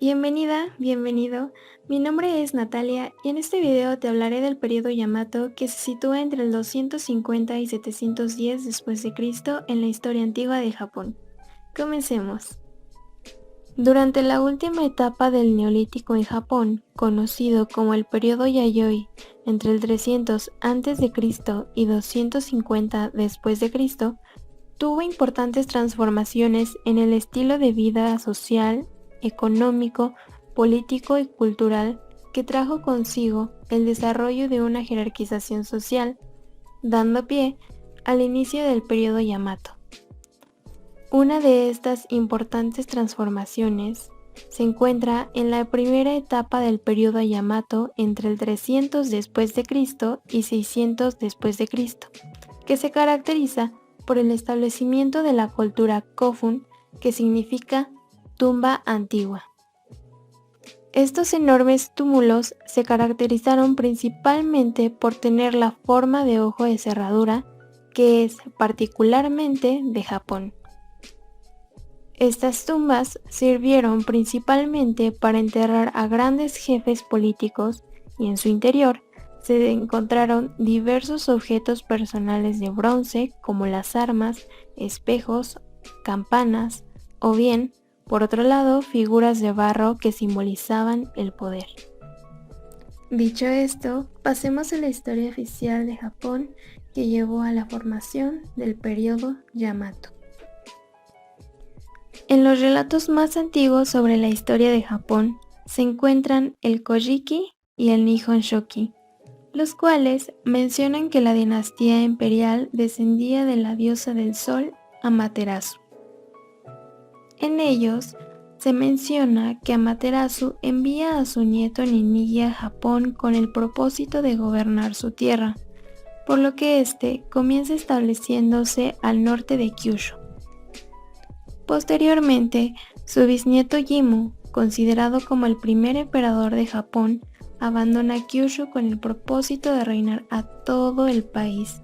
Bienvenida, bienvenido. Mi nombre es Natalia y en este video te hablaré del periodo Yamato que se sitúa entre el 250 y 710 después de Cristo en la historia antigua de Japón. Comencemos. Durante la última etapa del Neolítico en Japón, conocido como el periodo Yayoi, entre el 300 a.C. y 250 después de Cristo, tuvo importantes transformaciones en el estilo de vida social, económico, político y cultural que trajo consigo el desarrollo de una jerarquización social, dando pie al inicio del periodo Yamato. Una de estas importantes transformaciones se encuentra en la primera etapa del periodo Yamato entre el 300 después de Cristo y 600 después de Cristo, que se caracteriza por el establecimiento de la cultura Kofun, que significa tumba antigua. Estos enormes túmulos se caracterizaron principalmente por tener la forma de ojo de cerradura, que es particularmente de Japón. Estas tumbas sirvieron principalmente para enterrar a grandes jefes políticos y en su interior se encontraron diversos objetos personales de bronce como las armas, espejos, campanas o bien, por otro lado, figuras de barro que simbolizaban el poder. Dicho esto, pasemos a la historia oficial de Japón que llevó a la formación del periodo Yamato. En los relatos más antiguos sobre la historia de Japón se encuentran el Kojiki y el Nihon Shoki, los cuales mencionan que la dinastía imperial descendía de la diosa del sol Amaterasu. En ellos se menciona que Amaterasu envía a su nieto Ninigi a Japón con el propósito de gobernar su tierra, por lo que éste comienza estableciéndose al norte de Kyushu. Posteriormente, su bisnieto Jimmu, considerado como el primer emperador de Japón, abandona Kyushu con el propósito de reinar a todo el país,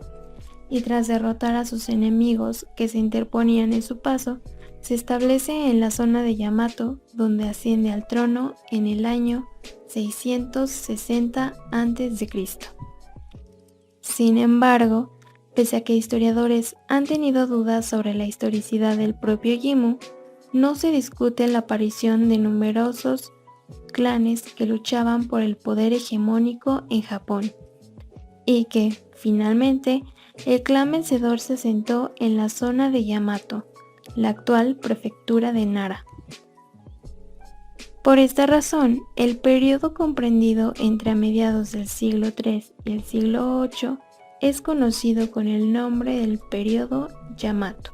y tras derrotar a sus enemigos que se interponían en su paso, se establece en la zona de Yamato, donde asciende al trono en el año 660 a.C. Sin embargo, pese a que historiadores han tenido dudas sobre la historicidad del propio Jimmu, no se discute la aparición de numerosos clanes que luchaban por el poder hegemónico en Japón, y que, finalmente, el clan vencedor se asentó en la zona de Yamato, la actual prefectura de Nara. Por esta razón, el periodo comprendido entre a mediados del siglo III y el siglo VIII es conocido con el nombre del periodo Yamato.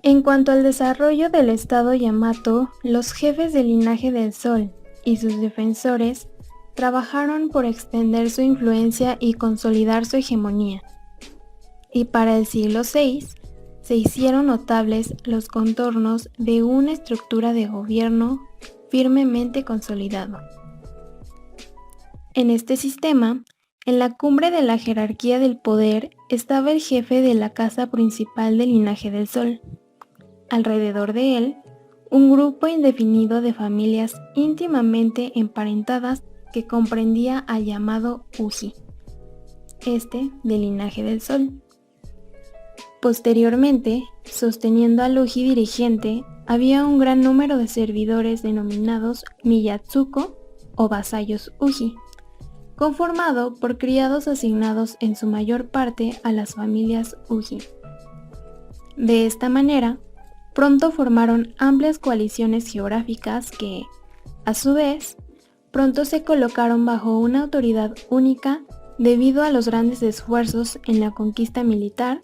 En cuanto al desarrollo del estado Yamato, los jefes del linaje del Sol y sus defensores trabajaron por extender su influencia y consolidar su hegemonía. Y para el siglo VI se hicieron notables los contornos de una estructura de gobierno firmemente consolidado. En este sistema, en la cumbre de la jerarquía del poder estaba el jefe de la casa principal del linaje del Sol. Alrededor de él, un grupo indefinido de familias íntimamente emparentadas que comprendía al llamado Uji, del linaje del Sol. Posteriormente, sosteniendo al Uji dirigente, había un gran número de servidores denominados Miyatsuko o vasallos Uji, conformado por criados asignados en su mayor parte a las familias Uji. De esta manera, pronto formaron amplias coaliciones geográficas que, a su vez, pronto se colocaron bajo una autoridad única debido a los grandes esfuerzos en la conquista militar,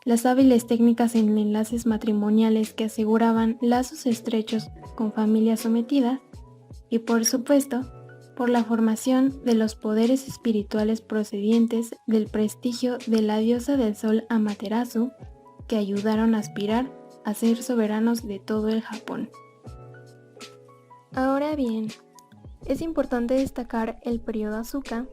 las hábiles técnicas en enlaces matrimoniales que aseguraban lazos estrechos con familias sometidas y, por supuesto, por la formación de los poderes espirituales procedientes del prestigio de la diosa del sol Amaterasu, que ayudaron a aspirar a ser soberanos de todo el Japón. Ahora bien, es importante destacar el periodo Asuka,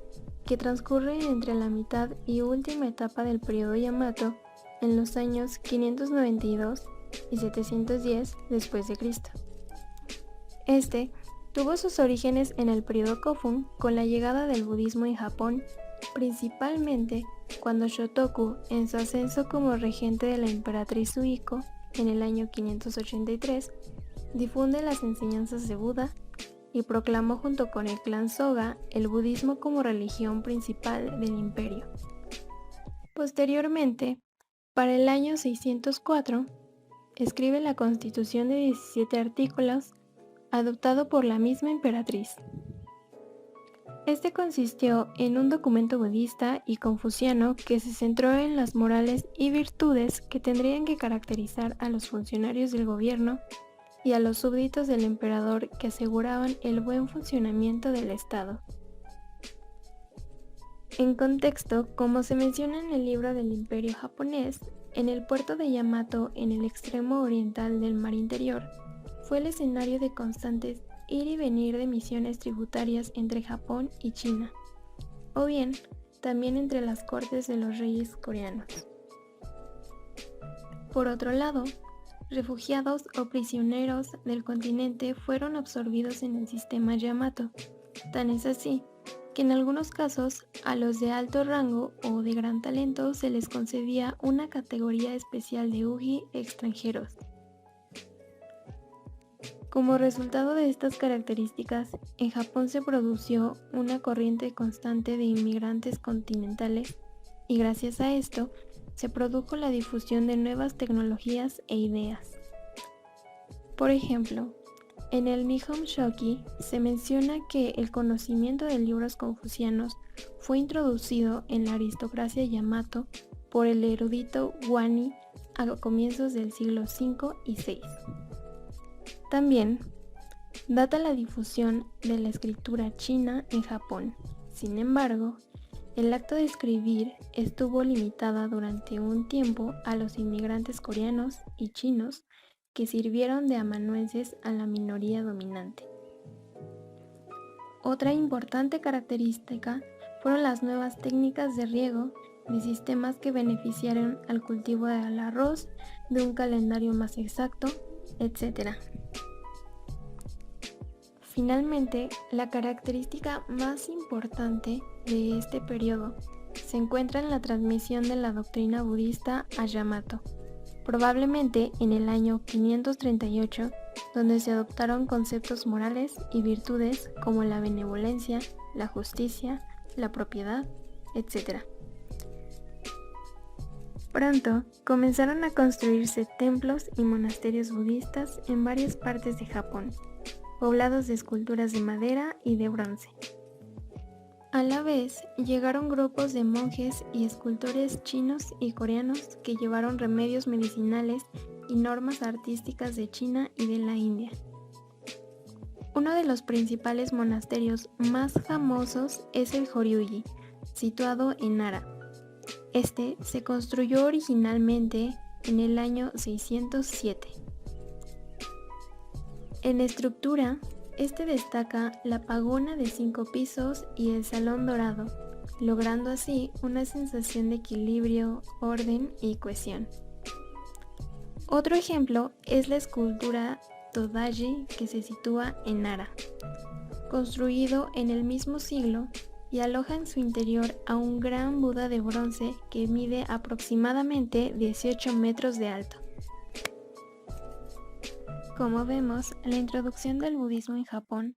que transcurre entre la mitad y última etapa del periodo Yamato en los años 592 y 710 después de Cristo. Este tuvo sus orígenes en el periodo Kofun con la llegada del budismo en Japón, principalmente cuando Shotoku, en su ascenso como regente de la emperatriz Suiko en el año 583, difunde las enseñanzas de Buda y proclamó junto con el clan Soga el budismo como religión principal del imperio. Posteriormente, para el año 604, escribe la constitución de 17 artículos adoptado por la misma emperatriz. Este consistió en un documento budista y confuciano que se centró en las morales y virtudes que tendrían que caracterizar a los funcionarios del gobierno y a los súbditos del emperador que aseguraban el buen funcionamiento del Estado. En contexto, como se menciona en el libro del Imperio japonés, en el puerto de Yamato, en el extremo oriental del mar interior, fue el escenario de constantes ir y venir de misiones tributarias entre Japón y China, o bien también entre las cortes de los reyes coreanos. Por otro lado, refugiados o prisioneros del continente fueron absorbidos en el sistema Yamato. Tan es así que en algunos casos a los de alto rango o de gran talento se les concedía una categoría especial de uji extranjeros. Como resultado de estas características, en Japón se produjo una corriente constante de inmigrantes continentales y gracias a esto se produjo la difusión de nuevas tecnologías e ideas. Por ejemplo, en el Nihon Shoki se menciona que el conocimiento de libros confucianos fue introducido en la aristocracia Yamato por el erudito Wani a comienzos del siglo V y VI. También data la difusión de la escritura china en Japón. Sin embargo, el acto de escribir estuvo limitada durante un tiempo a los inmigrantes coreanos y chinos que sirvieron de amanuenses a la minoría dominante. Otra importante característica fueron las nuevas técnicas de riego de sistemas que beneficiaron al cultivo del arroz, de un calendario más exacto, etc. Finalmente, la característica más importante de este periodo se encuentra en la transmisión de la doctrina budista a Yamato, probablemente en el año 538, donde se adoptaron conceptos morales y virtudes como la benevolencia, la justicia, la propiedad, etc. Pronto comenzaron a construirse templos y monasterios budistas en varias partes de Japón, poblados de esculturas de madera y de bronce. A la vez, llegaron grupos de monjes y escultores chinos y coreanos que llevaron remedios medicinales y normas artísticas de China y de la India. Uno de los principales monasterios más famosos es el Horyuji, situado en Nara. Este se construyó originalmente en el año 607. En estructura, este destaca la pagona de 5 pisos y el salón dorado, logrando así una sensación de equilibrio, orden y cohesión. Otro ejemplo es la escultura Todaji que se sitúa en Nara, construido en el mismo siglo y aloja en su interior a un gran Buda de bronce que mide aproximadamente 18 metros de alto. Como vemos, la introducción del budismo en Japón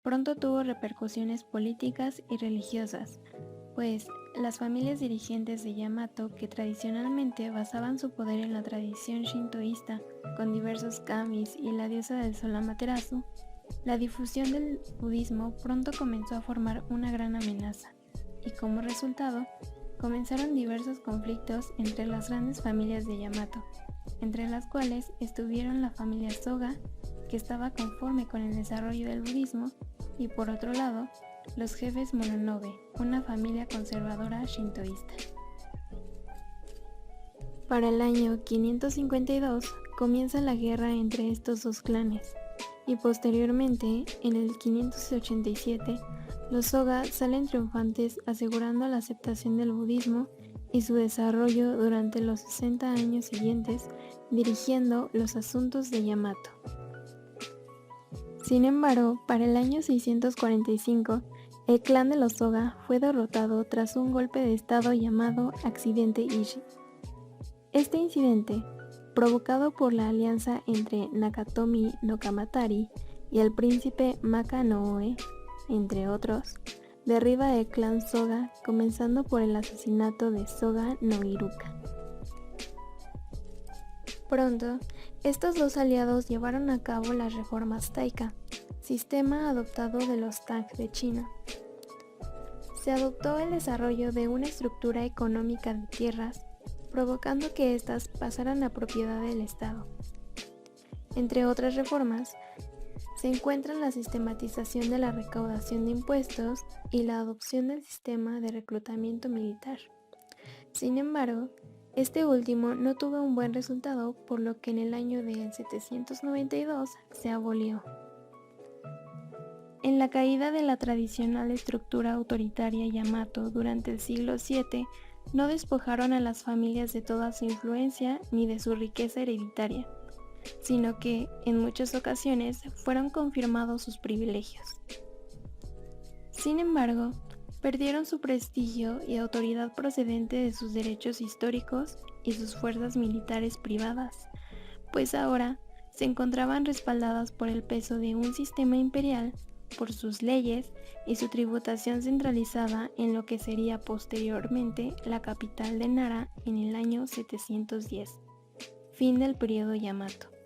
pronto tuvo repercusiones políticas y religiosas, pues las familias dirigentes de Yamato, que tradicionalmente basaban su poder en la tradición shintoísta con diversos kamis y la diosa del sol Amaterasu, la difusión del budismo pronto comenzó a formar una gran amenaza, y como resultado, comenzaron diversos conflictos entre las grandes familias de Yamato, entre las cuales estuvieron la familia Soga, que estaba conforme con el desarrollo del budismo, y por otro lado, los jefes Mononobe, una familia conservadora shintoísta. Para el año 552 comienza la guerra entre estos dos clanes, y posteriormente, en el 587, los Soga salen triunfantes asegurando la aceptación del budismo y su desarrollo durante los 60 años siguientes, dirigiendo los asuntos de Yamato. Sin embargo, para el año 645, el clan de los Soga fue derrotado tras un golpe de estado llamado Accidente Ishi. Este incidente, provocado por la alianza entre Nakatomi no Kamatari y el príncipe Maka no Oe, entre otros, derriba el clan Soga, comenzando por el asesinato de Soga no Iruka. Pronto, estos dos aliados llevaron a cabo las reformas Taika, sistema adoptado de los Tang de China. Se adoptó el desarrollo de una estructura económica de tierras, provocando que éstas pasaran a propiedad del Estado. Entre otras reformas, se encuentran la sistematización de la recaudación de impuestos y la adopción del sistema de reclutamiento militar. Sin embargo, este último no tuvo un buen resultado, por lo que en el año de 792 se abolió. En la caída de la tradicional estructura autoritaria Yamato durante el siglo VII, no despojaron a las familias de toda su influencia ni de su riqueza hereditaria, sino que, en muchas ocasiones, fueron confirmados sus privilegios. Sin embargo, perdieron su prestigio y autoridad procedente de sus derechos históricos y sus fuerzas militares privadas, pues ahora se encontraban respaldadas por el peso de un sistema imperial, por sus leyes y su tributación centralizada en lo que sería posteriormente la capital de Nara en el año 710. Fin del periodo Yamato.